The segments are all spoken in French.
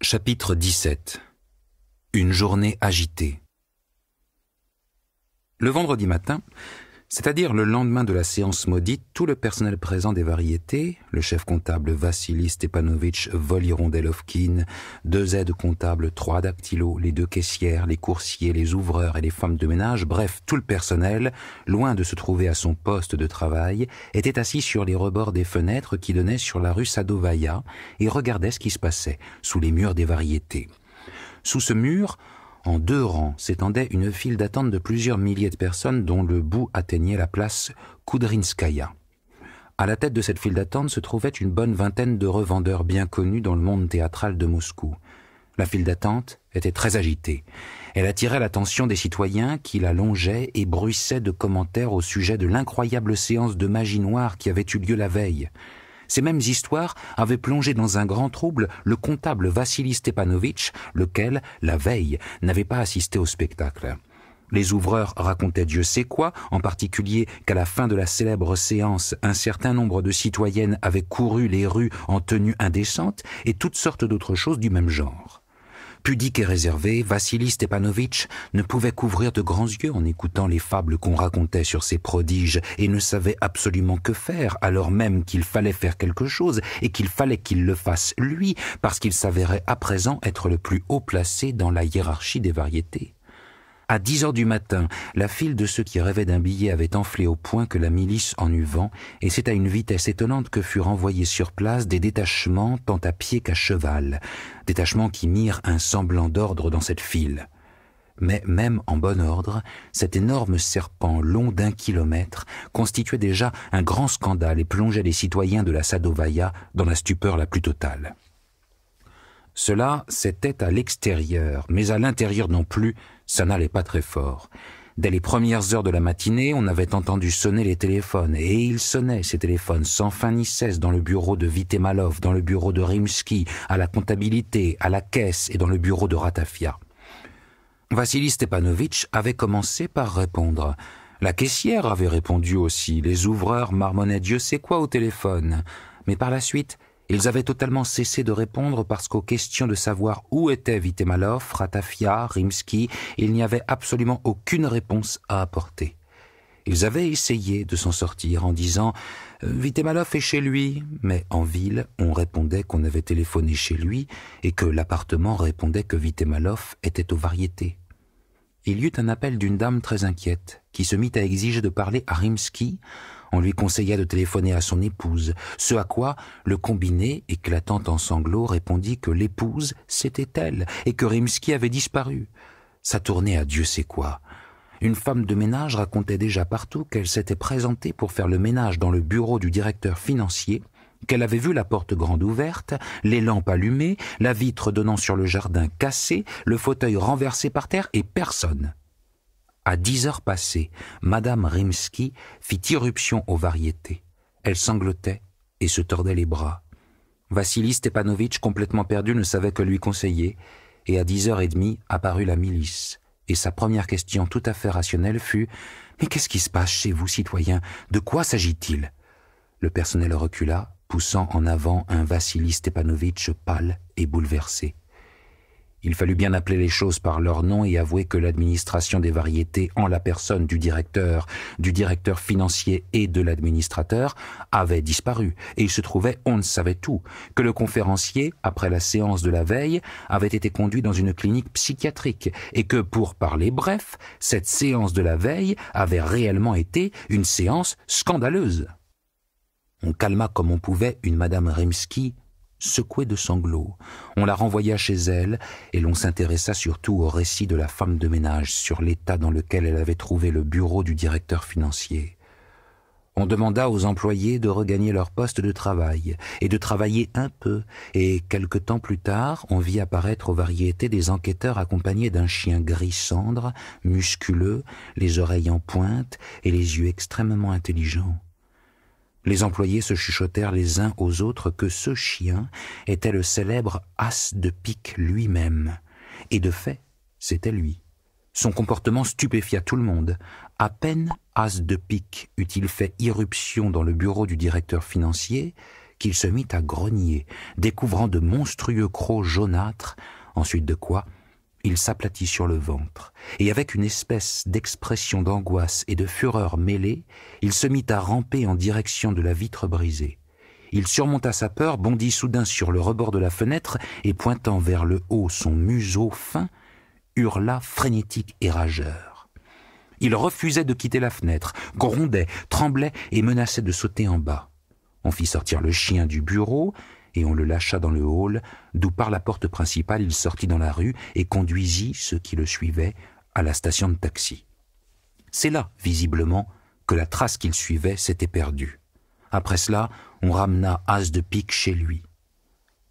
Chapitre 17. Une journée agitée. Le vendredi matin, c'est-à-dire le lendemain de la séance maudite, tout le personnel présent des variétés, le chef comptable Vassili Stepanovitch Volirondelovkin, 2 aides comptables, 3 dactylos, les 2 caissières, les coursiers, les ouvreurs et les femmes de ménage, bref, tout le personnel, loin de se trouver à son poste de travail, était assis sur les rebords des fenêtres qui donnaient sur la rue Sadovaya et regardait ce qui se passait sous les murs des variétés. Sous ce mur, en 2 rangs, s'étendait une file d'attente de plusieurs milliers de personnes dont le bout atteignait la place Koudrinskaya. À la tête de cette file d'attente se trouvait une bonne vingtaine de revendeurs bien connus dans le monde théâtral de Moscou. La file d'attente était très agitée. Elle attirait l'attention des citoyens qui la longeaient et bruissaient de commentaires au sujet de l'incroyable séance de magie noire qui avait eu lieu la veille. Ces mêmes histoires avaient plongé dans un grand trouble le comptable Vassili Stepanovitch, lequel, la veille, n'avait pas assisté au spectacle. Les ouvreurs racontaient Dieu sait quoi, en particulier qu'à la fin de la célèbre séance, un certain nombre de citoyennes avaient couru les rues en tenue indécente et toutes sortes d'autres choses du même genre. Pudique et réservé, Vassili Stepanovitch ne pouvait qu'ouvrir de grands yeux en écoutant les fables qu'on racontait sur ces prodiges et ne savait absolument que faire, alors même qu'il fallait faire quelque chose et qu'il fallait qu'il le fasse lui, parce qu'il s'avérait à présent être le plus haut placé dans la hiérarchie des variétés. À 10 heures du matin, la file de ceux qui rêvaient d'un billet avait enflé au point que la milice en eut vent, et c'est à une vitesse étonnante que furent envoyés sur place des détachements tant à pied qu'à cheval, détachements qui mirent un semblant d'ordre dans cette file. Mais même en bon ordre, cet énorme serpent long d'1 kilomètre constituait déjà un grand scandale et plongeait les citoyens de la Sadovaya dans la stupeur la plus totale. Cela, c'était à l'extérieur, mais à l'intérieur non plus, ça n'allait pas très fort. Dès les premières heures de la matinée, on avait entendu sonner les téléphones, et ils sonnaient, ces téléphones, sans fin ni cesse, dans le bureau de Vitemalov, dans le bureau de Rimsky, à la comptabilité, à la caisse et dans le bureau de Ratafia. Vassili Stepanovitch avait commencé par répondre. La caissière avait répondu aussi, les ouvreurs marmonnaient Dieu sait quoi au téléphone. Mais par la suite, ils avaient totalement cessé de répondre parce qu'aux questions de savoir où étaient Vitemalov, Ratafia, Rimsky, il n'y avait absolument aucune réponse à apporter. Ils avaient essayé de s'en sortir en disant « Vitemalov est chez lui », mais en ville, on répondait qu'on avait téléphoné chez lui et que l'appartement répondait que Vitemalov était aux variétés. Il y eut un appel d'une dame très inquiète qui se mit à exiger de parler à Rimsky. On lui conseilla de téléphoner à son épouse, ce à quoi le combiné, éclatant en sanglots, répondit que l'épouse, c'était elle, et que Rimsky avait disparu. Ça tournait à Dieu sait quoi. Une femme de ménage racontait déjà partout qu'elle s'était présentée pour faire le ménage dans le bureau du directeur financier, qu'elle avait vu la porte grande ouverte, les lampes allumées, la vitre donnant sur le jardin cassée, le fauteuil renversé par terre et personne. À 10 heures passées, Madame Rimsky fit irruption aux variétés. Elle sanglotait et se tordait les bras. Vassili Stepanovitch, complètement perdu, ne savait que lui conseiller, et à 10h30 apparut la milice. Et sa première question tout à fait rationnelle fut « Mais qu'est-ce qui se passe chez vous, citoyens? De quoi s'agit-il » Le personnel recula, poussant en avant un Vassili Stepanovitch pâle et bouleversé. Il fallut bien appeler les choses par leur nom et avouer que l'administration des variétés, en la personne du directeur financier et de l'administrateur, avait disparu, et il se trouvait, on ne savait tout, que le conférencier, après la séance de la veille, avait été conduit dans une clinique psychiatrique, et que, pour parler bref, cette séance de la veille avait réellement été une séance scandaleuse. On calma comme on pouvait une Madame Rimsky, secouée de sanglots. On la renvoya chez elle et l'on s'intéressa surtout au récit de la femme de ménage sur l'état dans lequel elle avait trouvé le bureau du directeur financier. On demanda aux employés de regagner leur poste de travail et de travailler un peu, et quelque temps plus tard, on vit apparaître aux variétés des enquêteurs accompagnés d'un chien gris cendre, musculeux, les oreilles en pointe et les yeux extrêmement intelligents. Les employés se chuchotèrent les uns aux autres que ce chien était le célèbre as de pique lui-même. Et de fait, c'était lui. Son comportement stupéfia tout le monde. À peine as de pique eut-il fait irruption dans le bureau du directeur financier qu'il se mit à grogner, découvrant de monstrueux crocs jaunâtres, ensuite de quoi il s'aplatit sur le ventre, et avec une espèce d'expression d'angoisse et de fureur mêlée, il se mit à ramper en direction de la vitre brisée. Il surmonta sa peur, bondit soudain sur le rebord de la fenêtre, et pointant vers le haut son museau fin, hurla frénétique et rageur. Il refusait de quitter la fenêtre, grondait, tremblait et menaçait de sauter en bas. On fit sortir le chien du bureau, et on le lâcha dans le hall, d'où par la porte principale il sortit dans la rue et conduisit ceux qui le suivaient à la station de taxi. C'est là, visiblement, que la trace qu'il suivait s'était perdue. Après cela, on ramena As de pique chez lui.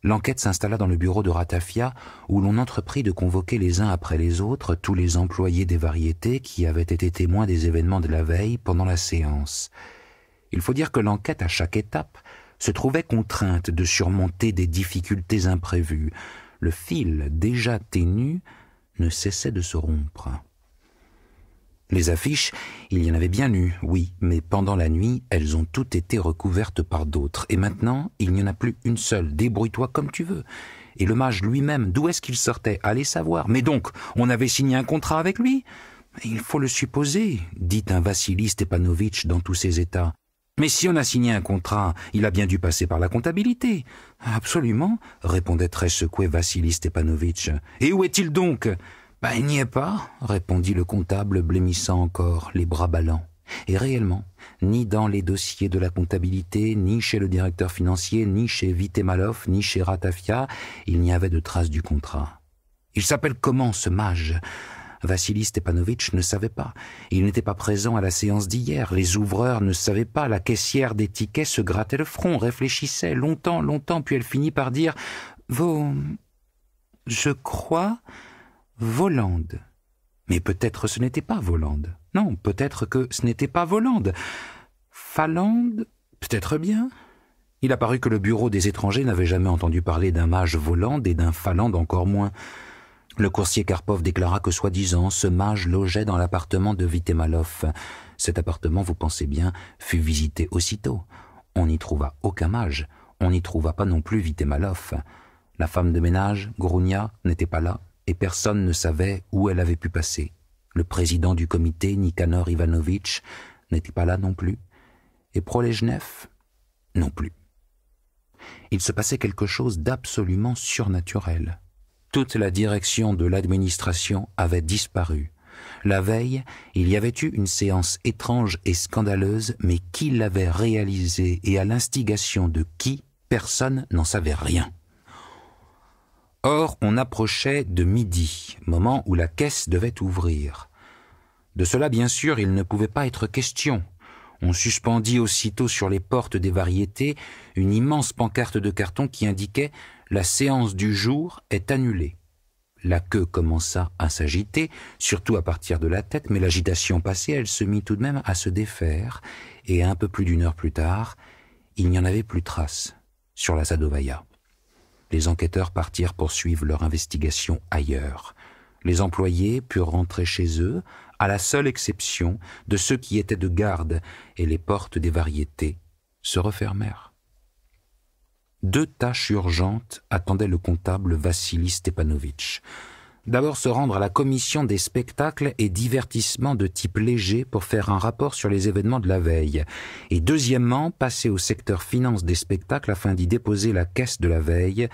L'enquête s'installa dans le bureau de Ratafia, où l'on entreprit de convoquer les uns après les autres tous les employés des variétés qui avaient été témoins des événements de la veille pendant la séance. Il faut dire que l'enquête, à chaque étape, se trouvait contrainte de surmonter des difficultés imprévues. Le fil, déjà ténu, ne cessait de se rompre. Les affiches, il y en avait bien eu, oui, mais pendant la nuit, elles ont toutes été recouvertes par d'autres. Et maintenant, il n'y en a plus une seule. Débrouille-toi comme tu veux. Et le mage lui-même, d'où est-ce qu'il sortait? Allez savoir. Mais donc, on avait signé un contrat avec lui? Il faut le supposer, dit un Vassili Stepanovitch dans tous ses états. Mais si on a signé un contrat, il a bien dû passer par la comptabilité. Absolument, répondait très secoué Vassili Stepanovitch. Et où est-il donc? Il n'y est pas, répondit le comptable, blêmissant encore, les bras ballants. Et réellement, ni dans les dossiers de la comptabilité, ni chez le directeur financier, ni chez Vitemalov, ni chez Ratafia, il n'y avait de trace du contrat. Il s'appelle comment, ce mage? Vassili Stepanovitch ne savait pas. Il n'était pas présent à la séance d'hier. Les ouvreurs ne savaient pas. La caissière des tickets se grattait le front, réfléchissait longtemps, puis elle finit par dire « Je crois, Volande. » Mais peut-être ce n'était pas Volande. Non, peut-être que ce n'était pas Volande. Falande? Peut-être bien. Il apparut que le bureau des étrangers n'avait jamais entendu parler d'un mage Volande et d'un Falande encore moins. Le coursier Karpov déclara que, soi-disant, ce mage logeait dans l'appartement de Vitemalov. Cet appartement, vous pensez bien, fut visité aussitôt. On n'y trouva aucun mage. On n'y trouva pas non plus Vitemalov. La femme de ménage, Grounia, n'était pas là, et personne ne savait où elle avait pu passer. Le président du comité, Nikanor Ivanovitch, n'était pas là non plus. Et Prolejnev, non plus. Il se passait quelque chose d'absolument surnaturel. Toute la direction de l'administration avait disparu. La veille, il y avait eu une séance étrange et scandaleuse, mais qui l'avait réalisée et à l'instigation de qui, personne n'en savait rien. Or, on approchait de midi, moment où la caisse devait ouvrir. De cela, bien sûr, il ne pouvait pas être question. On suspendit aussitôt sur les portes des variétés une immense pancarte de carton qui indiquait « La séance du jour est annulée ». La queue commença à s'agiter, surtout à partir de la tête, mais l'agitation passée, elle se mit tout de même à se défaire, et un peu plus d'une heure plus tard, il n'y en avait plus trace sur la Sadovaya. Les enquêteurs partirent poursuivre leur investigation ailleurs. Les employés purent rentrer chez eux, à la seule exception de ceux qui étaient de garde, et les portes des variétés se refermèrent. 2 tâches urgentes attendaient le comptable Vassili Stepanovitch. D'abord se rendre à la commission des spectacles et divertissements de type léger pour faire un rapport sur les événements de la veille. Et deuxièmement, passer au secteur finance des spectacles afin d'y déposer la caisse de la veille,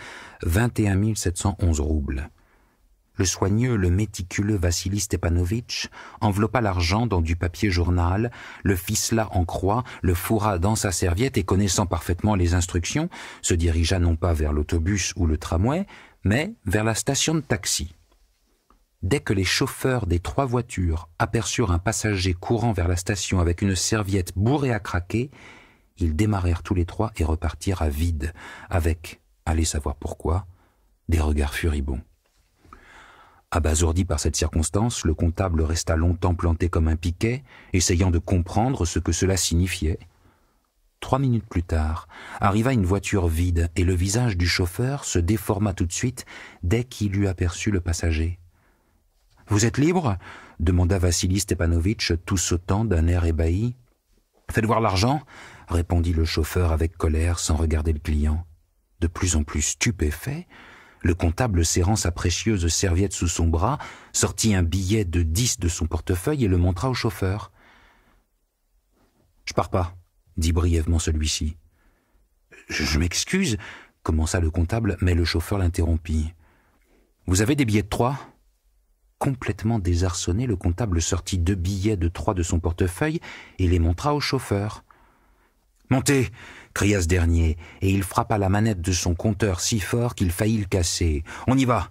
21 711 roubles. Le soigneux, le méticuleux Vassili Stepanovitch enveloppa l'argent dans du papier journal, le ficela en croix, le fourra dans sa serviette et, connaissant parfaitement les instructions, se dirigea non pas vers l'autobus ou le tramway, mais vers la station de taxi. Dès que les chauffeurs des 3 voitures aperçurent un passager courant vers la station avec une serviette bourrée à craquer, ils démarrèrent tous les 3 et repartirent à vide, avec, allez savoir pourquoi, des regards furibonds. Abasourdi par cette circonstance, le comptable resta longtemps planté comme un piquet, essayant de comprendre ce que cela signifiait. 3 minutes plus tard, arriva une voiture vide et le visage du chauffeur se déforma tout de suite dès qu'il eut aperçu le passager. « Vous êtes libre ?» demanda Vassili Stepanovitch, tout sautant d'un air ébahi. « Faites voir l'argent » répondit le chauffeur avec colère sans regarder le client. De plus en plus stupéfait, le comptable, serrant sa précieuse serviette sous son bras, sortit un billet de 10 de son portefeuille et le montra au chauffeur. « Je pars pas », dit brièvement celui-ci. « Je m'excuse », commença le comptable, mais le chauffeur l'interrompit. « Vous avez des billets de 3 ?» Complètement désarçonné, le comptable sortit 2 billets de 3 de son portefeuille et les montra au chauffeur. « Montez !» cria ce dernier, et il frappa la manette de son compteur si fort qu'il faillit le casser. « On y va !»«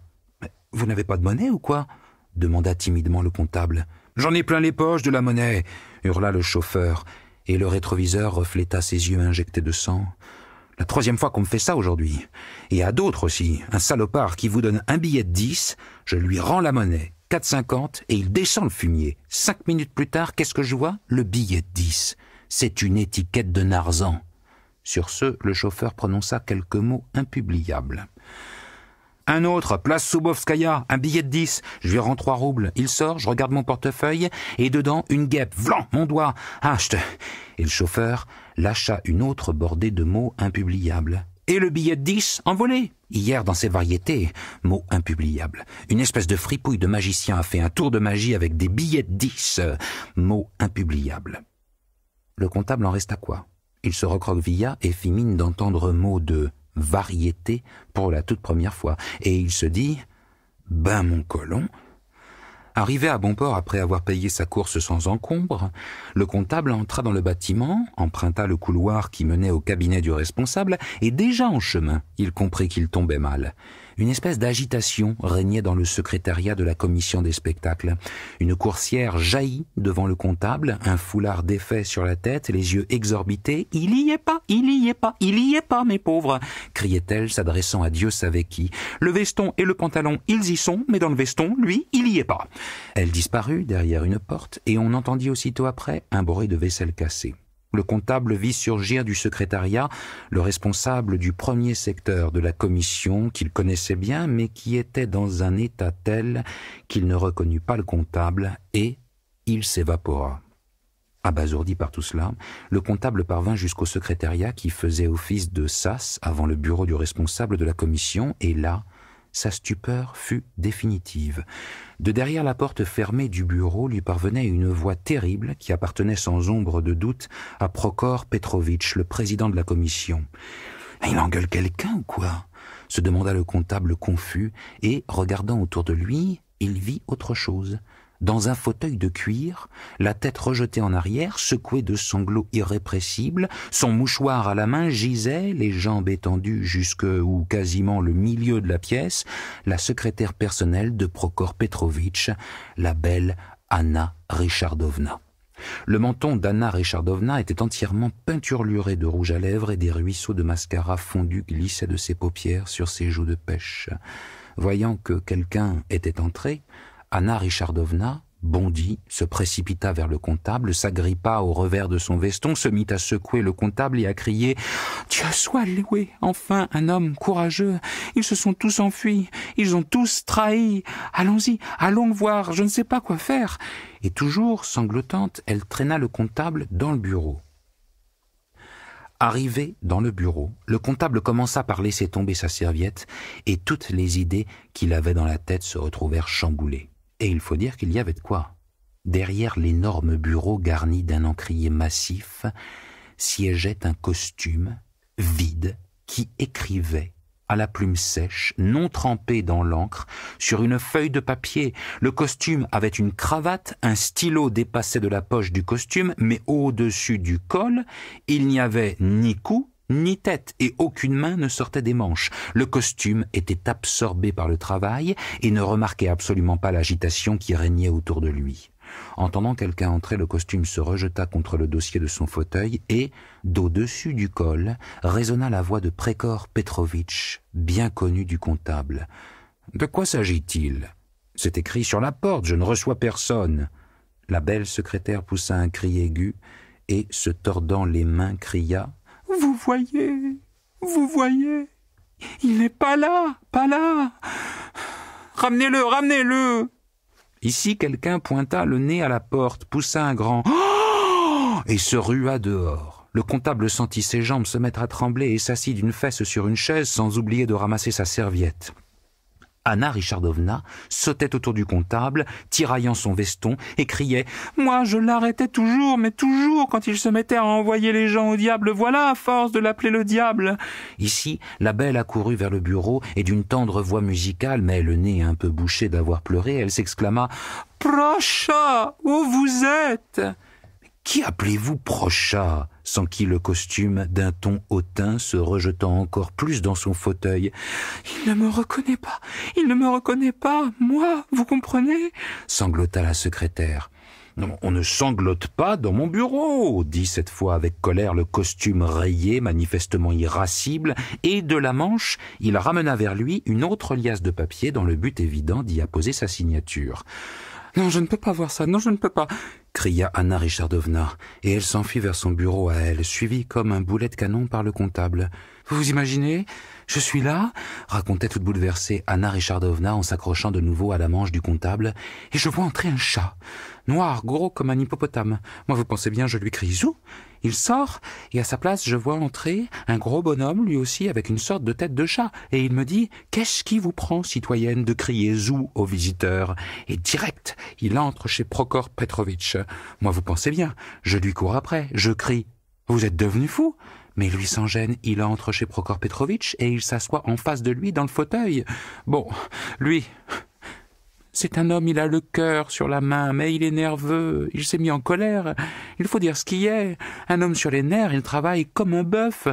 Vous n'avez pas de monnaie ou quoi ?» demanda timidement le comptable. « J'en ai plein les poches de la monnaie !» hurla le chauffeur, et le rétroviseur refléta ses yeux injectés de sang. « La 3e fois qu'on me fait ça aujourd'hui. Et à d'autres aussi. Un salopard qui vous donne un billet de 10, je lui rends la monnaie, 4,50, et il descend le fumier. 5 minutes plus tard, qu'est-ce que je vois ? Le billet de 10. C'est une étiquette de narsan. » Sur ce, le chauffeur prononça quelques mots impubliables. « Un autre, place Soubovskaya, un billet de 10. Je lui rends 3 roubles. Il sort, je regarde mon portefeuille, et dedans, une guêpe. Vlan, mon doigt. Ah, Et le chauffeur lâcha une autre bordée de mots impubliables. Et le billet de 10, envolé. Hier, dans ces variétés, mots impubliables. Une espèce de fripouille de magicien a fait un tour de magie avec des billets de 10. Mots impubliables. Le comptable en resta quoi ? Il se recroquevilla et fit mine d'entendre mot de « variété » pour la toute première fois, et il se dit « Ben mon colon !» Arrivé à bon port après avoir payé sa course sans encombre, le comptable entra dans le bâtiment, emprunta le couloir qui menait au cabinet du responsable, et déjà en chemin, il comprit qu'il tombait mal. Une espèce d'agitation régnait dans le secrétariat de la commission des spectacles. Une coursière jaillit devant le comptable, un foulard défait sur la tête, les yeux exorbités. « Il y est pas, il y est pas, il y est pas, mes pauvres !» criait-elle, s'adressant à Dieu savait qui. « Le veston et le pantalon, ils y sont, mais dans le veston, lui, il y est pas !» Elle disparut derrière une porte, et on entendit aussitôt après un bruit de vaisselle cassée. Le comptable vit surgir du secrétariat le responsable du premier secteur de la commission qu'il connaissait bien, mais qui était dans un état tel qu'il ne reconnut pas le comptable, et il s'évapora. Abasourdi par tout cela, le comptable parvint jusqu'au secrétariat qui faisait office de sas avant le bureau du responsable de la commission, et là, sa stupeur fut définitive. De derrière la porte fermée du bureau lui parvenait une voix terrible qui appartenait sans ombre de doute à Prokhor Petrovitch, le président de la commission. « Il engueule quelqu'un ou quoi ?» se demanda le comptable confus, et, regardant autour de lui, il vit autre chose. Dans un fauteuil de cuir, la tête rejetée en arrière, secouée de sanglots irrépressibles, son mouchoir à la main gisait, les jambes étendues jusque ou quasiment le milieu de la pièce, la secrétaire personnelle de Prokhor Petrovitch, la belle Anna Richardovna. Le menton d'Anna Richardovna était entièrement peinturluré de rouge à lèvres et des ruisseaux de mascara fondu glissaient de ses paupières sur ses joues de pêche. Voyant que quelqu'un était entré, Anna Richardovna bondit, se précipita vers le comptable, s'agrippa au revers de son veston, se mit à secouer le comptable et à crier « Dieu soit loué, enfin un homme courageux. Ils se sont tous enfuis, ils ont tous trahi. Allons-y, allons le voir, je ne sais pas quoi faire. » Et toujours sanglotante, elle traîna le comptable dans le bureau. Arrivé dans le bureau, le comptable commença par laisser tomber sa serviette et toutes les idées qu'il avait dans la tête se retrouvèrent chamboulées. Et il faut dire qu'il y avait de quoi. Derrière l'énorme bureau garni d'un encrier massif, siégeait un costume vide qui écrivait à la plume sèche, non trempée dans l'encre, sur une feuille de papier. Le costume avait une cravate, un stylo dépassait de la poche du costume, mais au-dessus du col, il n'y avait ni cou, ni tête, et aucune main ne sortait des manches. Le costume était absorbé par le travail et ne remarquait absolument pas l'agitation qui régnait autour de lui. Entendant quelqu'un entrer, le costume se rejeta contre le dossier de son fauteuil et, d'au-dessus du col, résonna la voix de Prokhor Petrovitch, bien connu du comptable. « De quoi s'agit-il ? C'est écrit sur la porte, je ne reçois personne. » La belle secrétaire poussa un cri aigu et, se tordant les mains, cria « Vous voyez, il n'est pas là, pas là. Ramenez-le, ramenez-le !» Ici, quelqu'un pointa le nez à la porte, poussa un grand « Oh !» et se rua dehors. le comptable sentit ses jambes se mettre à trembler et s'assit d'une fesse sur une chaise sans oublier de ramasser sa serviette. Anna Richardovna sautait autour du comptable, tiraillant son veston, et criait « Moi, je l'arrêtais toujours, mais toujours, quand il se mettait à envoyer les gens au diable. Voilà, à force de l'appeler le diable !» Ici, la belle accourut vers le bureau, et d'une tendre voix musicale, mais le nez un peu bouché d'avoir pleuré, elle s'exclama « Procha, où vous êtes ?» « Qui appelez-vous Procha ?» s'enquit le costume d'un ton hautain, se rejetant encore plus dans son fauteuil. « Il ne me reconnaît pas, il ne me reconnaît pas, moi, vous comprenez ?» sanglota la secrétaire. « Non, on ne sanglote pas dans mon bureau !» dit cette fois avec colère le costume rayé, manifestement irascible, et de la manche, il ramena vers lui une autre liasse de papier dans le but évident d'y apposer sa signature. « Non, je ne peux pas voir ça, non, je ne peux pas !» cria Anna Richardovna, et elle s'enfuit vers son bureau à elle, suivie comme un boulet de canon par le comptable. « Vous vous imaginez ? Je suis là !» racontait toute bouleversée Anna Richardovna en s'accrochant de nouveau à la manche du comptable, « et je vois entrer un chat, noir, gros comme un hippopotame. Moi, vous pensez bien, je lui crie « Zou !» Il sort, et à sa place, je vois entrer un gros bonhomme, lui aussi, avec une sorte de tête de chat. Et il me dit « Qu'est-ce qui vous prend, citoyenne, de crier « Zou » aux visiteurs ?» Et direct, il entre chez Prokhor Petrovitch. Moi, vous pensez bien, je lui cours après, je crie « Vous êtes devenu fou ?» Mais lui, sans gêne, il entre chez Prokhor Petrovitch et il s'assoit en face de lui dans le fauteuil. Bon, lui... C'est un homme, il a le cœur sur la main, mais il est nerveux, il s'est mis en colère. Il faut dire ce qui est. Un homme sur les nerfs, il travaille comme un bœuf.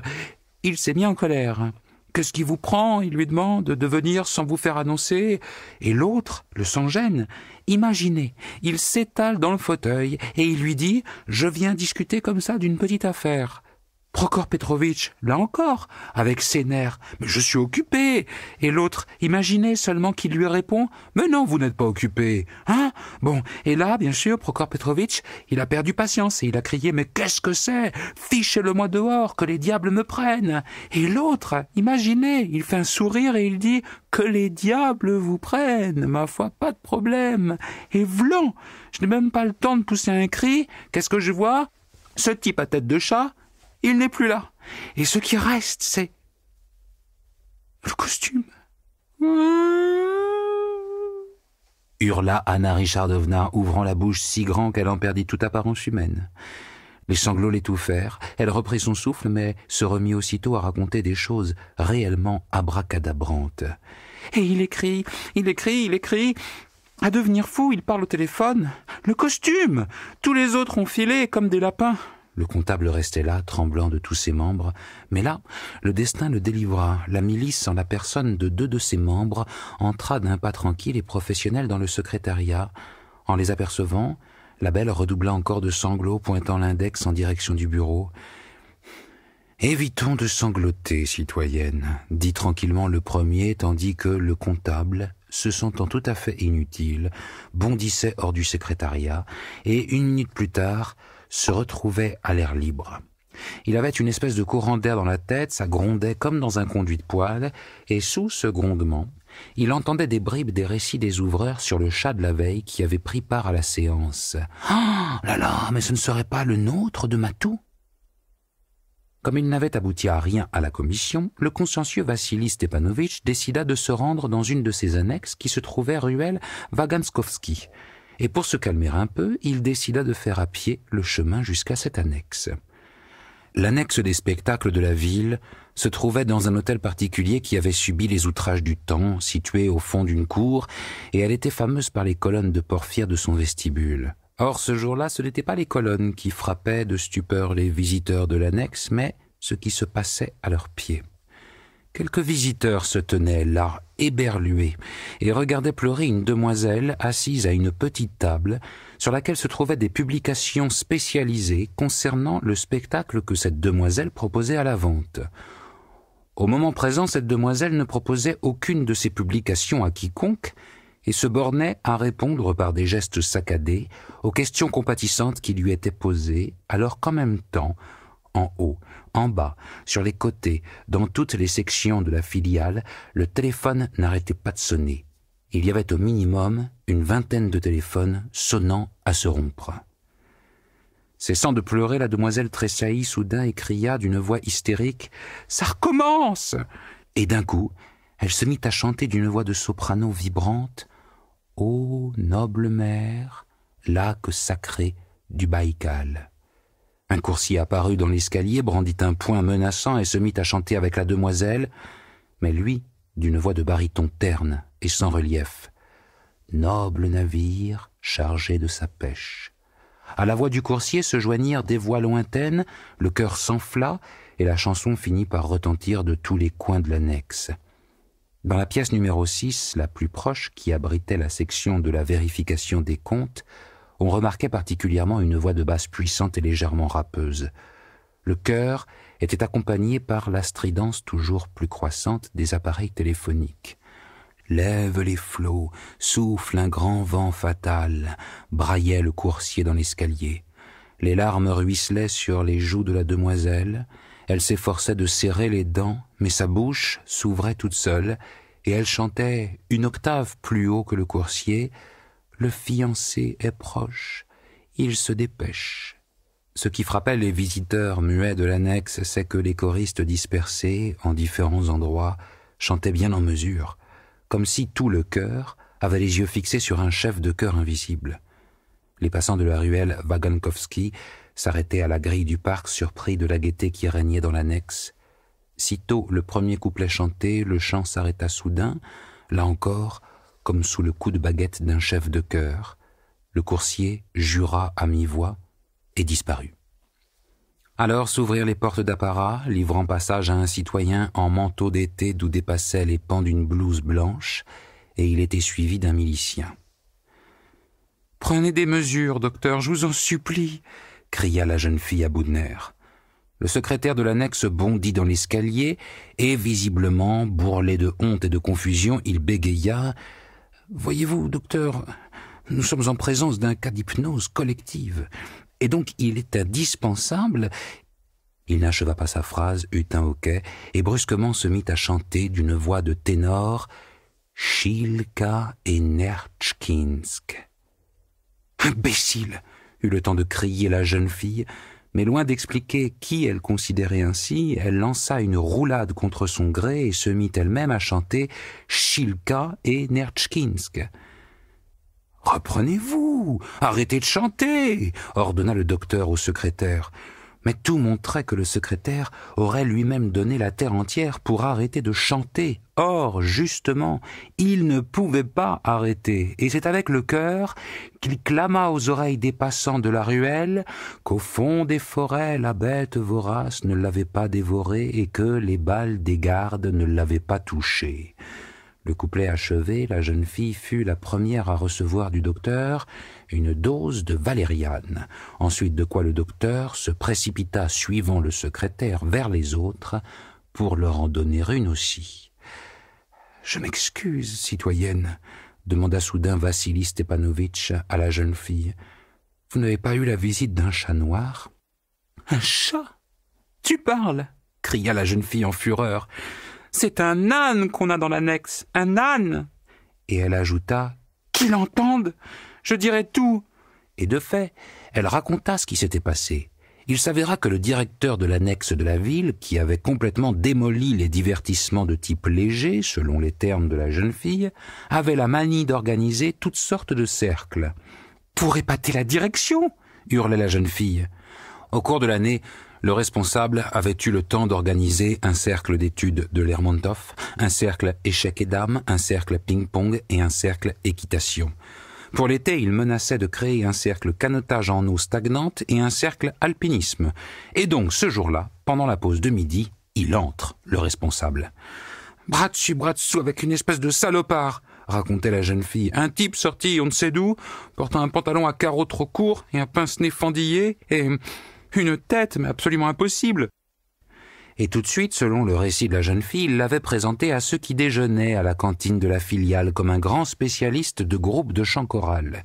Il s'est mis en colère. Qu'est-ce qui vous prend ? Il lui demande de venir sans vous faire annoncer. Et l'autre, le sans-gêne, imaginez, il s'étale dans le fauteuil et il lui dit « Je viens discuter comme ça d'une petite affaire ». Prokhor Petrovitch, là encore, avec ses nerfs, « Mais je suis occupé !» Et l'autre, imaginez seulement qu'il lui répond, « Mais non, vous n'êtes pas occupé, hein ?» Bon, et là, bien sûr, Prokhor Petrovitch, il a perdu patience et il a crié, « Mais qu'est-ce que c'est ? Fichez-le-moi dehors, que les diables me prennent !» Et l'autre, imaginez, il fait un sourire et il dit, « Que les diables vous prennent, ma foi, pas de problème !» Et vlan, je n'ai même pas le temps de pousser un cri, qu'est-ce que je vois ? Ce type à tête de chat, il n'est plus là. Et ce qui reste, c'est le costume. Hurla Anna Richardovna, ouvrant la bouche si grand qu'elle en perdit toute apparence humaine. Les sanglots l'étouffèrent, elle reprit son souffle, mais se remit aussitôt à raconter des choses réellement abracadabrantes. Et il écrit, à devenir fou, il parle au téléphone. Le costume! Tous les autres ont filé comme des lapins. Le comptable restait là, tremblant de tous ses membres, mais là, le destin le délivra. La milice, en la personne de 2 de ses membres, entra d'un pas tranquille et professionnel dans le secrétariat. En les apercevant, la belle redoubla encore de sanglots, pointant l'index en direction du bureau. « Évitons de sangloter, citoyenne, » dit tranquillement le premier, tandis que le comptable, se sentant tout à fait inutile, bondissait hors du secrétariat, et 1 minute plus tard, se retrouvait à l'air libre. Il avait une espèce de courant d'air dans la tête, ça grondait comme dans un conduit de poêle, et sous ce grondement, il entendait des bribes des récits des ouvreurs sur le chat de la veille qui avait pris part à la séance. « Ah là là, mais ce ne serait pas le nôtre de Matou ?» Comme il n'avait abouti à rien à la commission, le consciencieux Vassili Stepanovitch décida de se rendre dans une de ses annexes qui se trouvait ruelle Vaganskovski. Et pour se calmer un peu, il décida de faire à pied le chemin jusqu'à cette annexe. L'annexe des spectacles de la ville se trouvait dans un hôtel particulier qui avait subi les outrages du temps, situé au fond d'une cour, et elle était fameuse par les colonnes de porphyre de son vestibule. Or, ce jour-là, ce n'étaient pas les colonnes qui frappaient de stupeur les visiteurs de l'annexe, mais ce qui se passait à leurs pieds. Quelques visiteurs se tenaient là, éberlués, et regardaient pleurer une demoiselle assise à une petite table sur laquelle se trouvaient des publications spécialisées concernant le spectacle que cette demoiselle proposait à la vente. Au moment présent, cette demoiselle ne proposait aucune de ces publications à quiconque et se bornait à répondre par des gestes saccadés aux questions compatissantes qui lui étaient posées, alors qu'en même temps, en haut, en bas, sur les côtés, dans toutes les sections de la filiale, le téléphone n'arrêtait pas de sonner. Il y avait au minimum une 20aine de téléphones sonnant à se rompre. Cessant de pleurer, la demoiselle tressaillit soudain et cria d'une voix hystérique « Ça recommence !» Et d'un coup, elle se mit à chanter d'une voix de soprano vibrante « Ô noble mer, lac sacré du Baïkal !» Un coursier apparut dans l'escalier, brandit un poing menaçant et se mit à chanter avec la demoiselle, mais lui, d'une voix de baryton terne et sans relief. Noble navire chargé de sa pêche. À la voix du coursier se joignirent des voix lointaines, le chœur s'enfla et la chanson finit par retentir de tous les coins de l'annexe. Dans la pièce numéro 6, la plus proche, qui abritait la section de la vérification des comptes, on remarquait particulièrement une voix de basse puissante et légèrement râpeuse. Le chœur était accompagné par la stridence toujours plus croissante des appareils téléphoniques. Lève les flots, souffle un grand vent fatal, braillait le coursier dans l'escalier. Les larmes ruisselaient sur les joues de la demoiselle. Elle s'efforçait de serrer les dents, mais sa bouche s'ouvrait toute seule, et elle chantait une octave plus haut que le coursier. Le fiancé est proche, il se dépêche. Ce qui frappait les visiteurs muets de l'annexe, c'est que les choristes dispersés en différents endroits chantaient bien en mesure, comme si tout le chœur avait les yeux fixés sur un chef de chœur invisible. Les passants de la ruelle Wagankowski s'arrêtaient à la grille du parc, surpris de la gaieté qui régnait dans l'annexe. Sitôt le premier couplet chanté, le chant s'arrêta soudain, là encore, comme sous le coup de baguette d'un chef de chœur. Le coursier jura à mi-voix et disparut. Alors s'ouvrirent les portes d'apparat, livrant passage à un citoyen en manteau d'été d'où dépassaient les pans d'une blouse blanche, et il était suivi d'un milicien. « Prenez des mesures, docteur, je vous en supplie !» cria la jeune fille à bout de nerfs. Le secrétaire de l'annexe bondit dans l'escalier, et visiblement, bourrelé de honte et de confusion, il bégaya « Voyez-vous, docteur, nous sommes en présence d'un cas d'hypnose collective. Et donc il est indispensable... » Il n'acheva pas sa phrase, eut un hoquet, et brusquement se mit à chanter d'une voix de ténor « Chilka et Nertchkinsk ». « Imbécile !» eut le temps de crier la jeune fille, mais loin d'expliquer qui elle considérait ainsi, elle lança une roulade contre son gré et se mit elle-même à chanter « Chilka et Nertchkinsk ». « Reprenez-vous, arrêtez de chanter !» ordonna le docteur au secrétaire. Mais tout montrait que le secrétaire aurait lui-même donné la terre entière pour arrêter de chanter. Or, justement, il ne pouvait pas arrêter, et c'est avec le cœur qu'il clama aux oreilles des passants de la ruelle qu'au fond des forêts la bête vorace ne l'avait pas dévoré et que les balles des gardes ne l'avaient pas touché. Le couplet achevé, la jeune fille fut la première à recevoir du docteur une dose de valériane, ensuite de quoi le docteur se précipita suivant le secrétaire vers les autres pour leur en donner une aussi. « Je m'excuse, citoyenne, » demanda soudain Vassili Stepanovitch à la jeune fille. « Vous n'avez pas eu la visite d'un chat noir ?»« Un chat ? Tu parles ?» cria la jeune fille en fureur. « C'est un âne qu'on a dans l'annexe, un âne !» Et elle ajouta « Qu'il entende, je dirai tout !» Et de fait, elle raconta ce qui s'était passé. Il s'avéra que le directeur de l'annexe de la ville, qui avait complètement démoli les divertissements de type léger, selon les termes de la jeune fille, avait la manie d'organiser toutes sortes de cercles. « Pour épater la direction !» hurlait la jeune fille. Au cours de l'année, le responsable avait eu le temps d'organiser un cercle d'études de Lermontov, un cercle échecs et dames, un cercle ping-pong et un cercle équitation. Pour l'été, il menaçait de créer un cercle canotage en eau stagnante et un cercle alpinisme. Et donc, ce jour-là, pendant la pause de midi, il entre, le responsable. « Bras dessous avec une espèce de salopard !» racontait la jeune fille. « Un type sorti on ne sait d'où, portant un pantalon à carreaux trop court et un pince-nez fendillé, et... une tête, mais absolument impossible. » Et tout de suite, selon le récit de la jeune fille, il l'avait présenté à ceux qui déjeunaient à la cantine de la filiale comme un grand spécialiste de groupes de chant choral.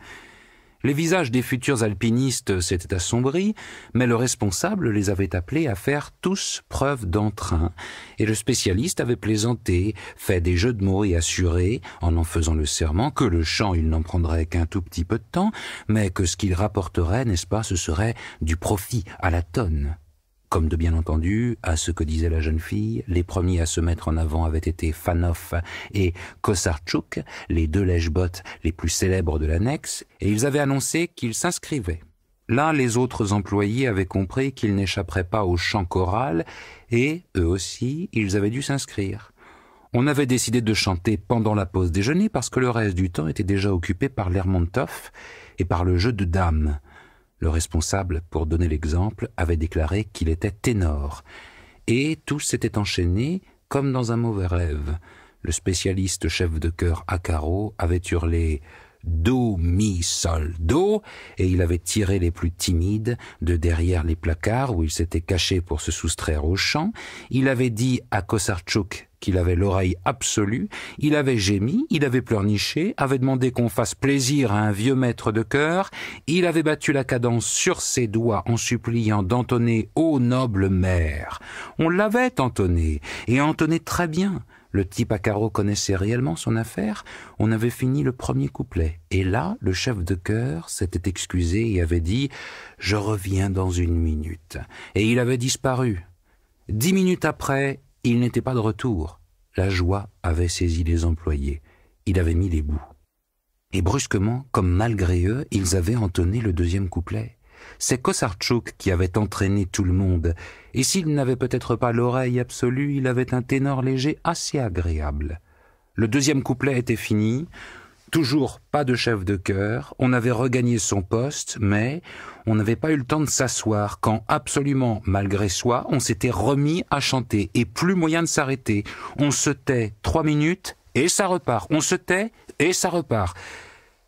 Les visages des futurs alpinistes s'étaient assombris, mais le responsable les avait appelés à faire tous preuve d'entrain, et le spécialiste avait plaisanté, fait des jeux de mots et assuré, en faisant le serment, que le chant il n'en prendrait qu'un tout petit peu de temps, mais que ce qu'il rapporterait, n'est-ce pas, ce serait du profit à la tonne. Comme de bien entendu, à ce que disait la jeune fille, les premiers à se mettre en avant avaient été Fanov et Kosarchuk, les deux lèche-bottes les plus célèbres de l'annexe, et ils avaient annoncé qu'ils s'inscrivaient. Là, les autres employés avaient compris qu'ils n'échapperaient pas au chant choral, et, eux aussi, ils avaient dû s'inscrire. On avait décidé de chanter pendant la pause déjeuner parce que le reste du temps était déjà occupé par Lermontov et par le jeu de dames. Le responsable, pour donner l'exemple, avait déclaré qu'il était ténor. Et tout s'était enchaîné comme dans un mauvais rêve. Le spécialiste chef de chœur Akaro avait hurlé « Do, mi, sol, do » et il avait tiré les plus timides de derrière les placards où ils s'étaient cachés pour se soustraire au chant. Il avait dit à Kosarchuk qu'il avait l'oreille absolue, il avait gémi, il avait pleurniché, avait demandé qu'on fasse plaisir à un vieux maître de chœur, il avait battu la cadence sur ses doigts en suppliant d'entonner « Ô noble mère ». On l'avait entonné, et entonné très bien. Le type Akaro connaissait réellement son affaire. On avait fini le premier couplet. Et là, le chef de chœur s'était excusé et avait dit « Je reviens dans 1 minute ». Et il avait disparu. 10 minutes après, il n'était pas de retour. La joie avait saisi les employés. Il avait mis les bouts. Et brusquement, comme malgré eux, ils avaient entonné le 2e couplet. C'est Kosarchuk qui avait entraîné tout le monde, et s'il n'avait peut-être pas l'oreille absolue, il avait un ténor léger assez agréable. Le 2e couplet était fini, toujours pas de chef de chœur, on avait regagné son poste, mais on n'avait pas eu le temps de s'asseoir, quand absolument, malgré soi, on s'était remis à chanter, et plus moyen de s'arrêter. On se tait 3 minutes, et ça repart. On se tait, et ça repart.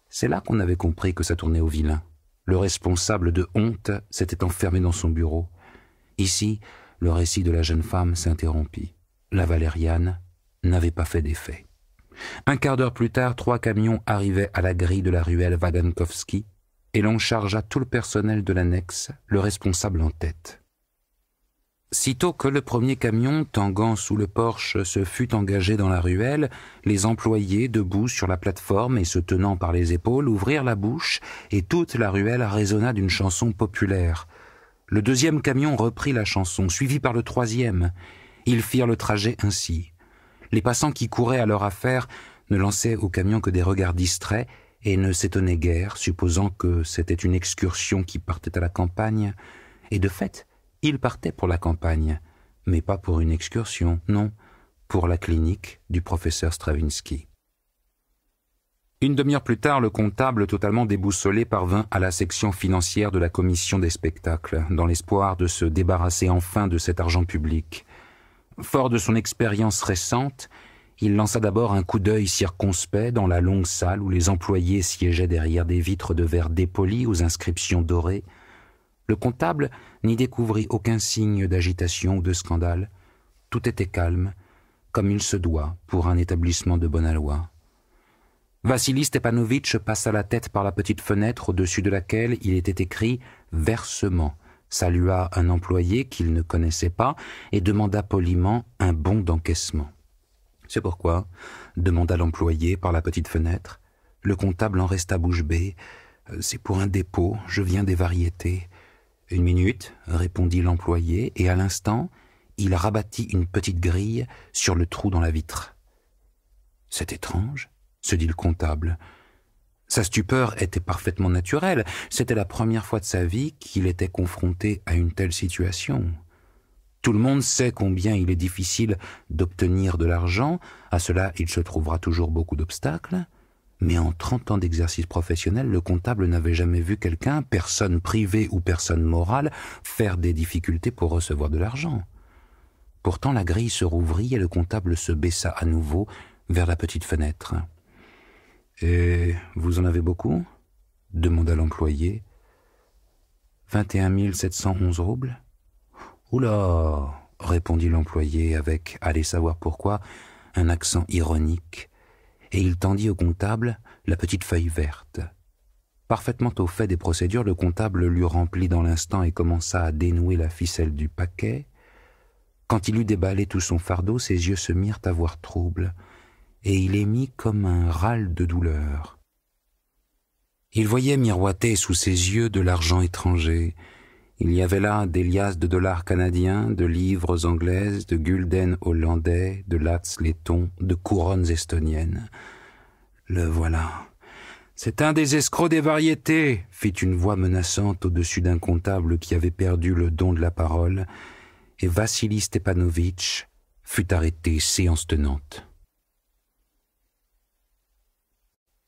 C'est là qu'on avait compris que ça tournait au vilain. Le responsable de honte s'était enfermé dans son bureau. Ici, le récit de la jeune femme s'interrompit. La valériane n'avait pas fait d'effet. Un quart d'heure plus tard, 3 camions arrivaient à la grille de la ruelle Vagankovski et l'on chargea tout le personnel de l'annexe, le responsable en tête. Sitôt que le premier camion, tanguant sous le porche, se fut engagé dans la ruelle, les employés, debout sur la plateforme et se tenant par les épaules, ouvrirent la bouche et toute la ruelle résonna d'une chanson populaire. Le 2e camion reprit la chanson, suivi par le 3e. Ils firent le trajet ainsi. Les passants qui couraient à leur affaire ne lançaient au camion que des regards distraits et ne s'étonnaient guère, supposant que c'était une excursion qui partait à la campagne. Et de fait, ils partaient pour la campagne, mais pas pour une excursion, non, pour la clinique du professeur Stravinsky. Une demi-heure plus tard, le comptable, totalement déboussolé, parvint à la section financière de la commission des spectacles, dans l'espoir de se débarrasser enfin de cet argent public. Fort de son expérience récente, il lança d'abord un coup d'œil circonspect dans la longue salle où les employés siégeaient derrière des vitres de verre dépolies aux inscriptions dorées. Le comptable n'y découvrit aucun signe d'agitation ou de scandale. Tout était calme, comme il se doit pour un établissement de bonne aloi. Vassili Stepanovitch passa la tête par la petite fenêtre au-dessus de laquelle il était écrit « Versement », salua un employé qu'il ne connaissait pas et demanda poliment un bon d'encaissement. « C'est pourquoi ?» demanda l'employé par la petite fenêtre. Le comptable en resta bouche bée. « C'est pour un dépôt, je viens des variétés. » « 1 minute, répondit l'employé, et à l'instant, il rabattit une petite grille sur le trou dans la vitre. « C'est étrange, » se dit le comptable. Sa stupeur était parfaitement naturelle. C'était la première fois de sa vie qu'il était confronté à une telle situation. Tout le monde sait combien il est difficile d'obtenir de l'argent. À cela, il se trouvera toujours beaucoup d'obstacles. Mais en 30 ans d'exercice professionnel, le comptable n'avait jamais vu quelqu'un, personne privée ou personne morale, faire des difficultés pour recevoir de l'argent. Pourtant, la grille se rouvrit et le comptable se baissa à nouveau vers la petite fenêtre. « Et vous en avez beaucoup ?» demanda l'employé. « 21 711 roubles ?»« Oula !» répondit l'employé avec, allez savoir pourquoi, un accent ironique. Et il tendit au comptable la petite feuille verte. Parfaitement au fait des procédures, le comptable l'eut rempli dans l'instant et commença à dénouer la ficelle du paquet. Quand il eut déballé tout son fardeau, ses yeux se mirent à voir trouble, et il émit comme un râle de douleur. Il voyait miroiter sous ses yeux de l'argent étranger. Il y avait là des liasses de dollars canadiens, de livres anglaises, de gulden hollandais, de lats lettons, de couronnes estoniennes. Le voilà. « C'est un des escrocs des variétés !» fit une voix menaçante au-dessus d'un comptable qui avait perdu le don de la parole, et Vassili Stepanovitch fut arrêté séance tenante.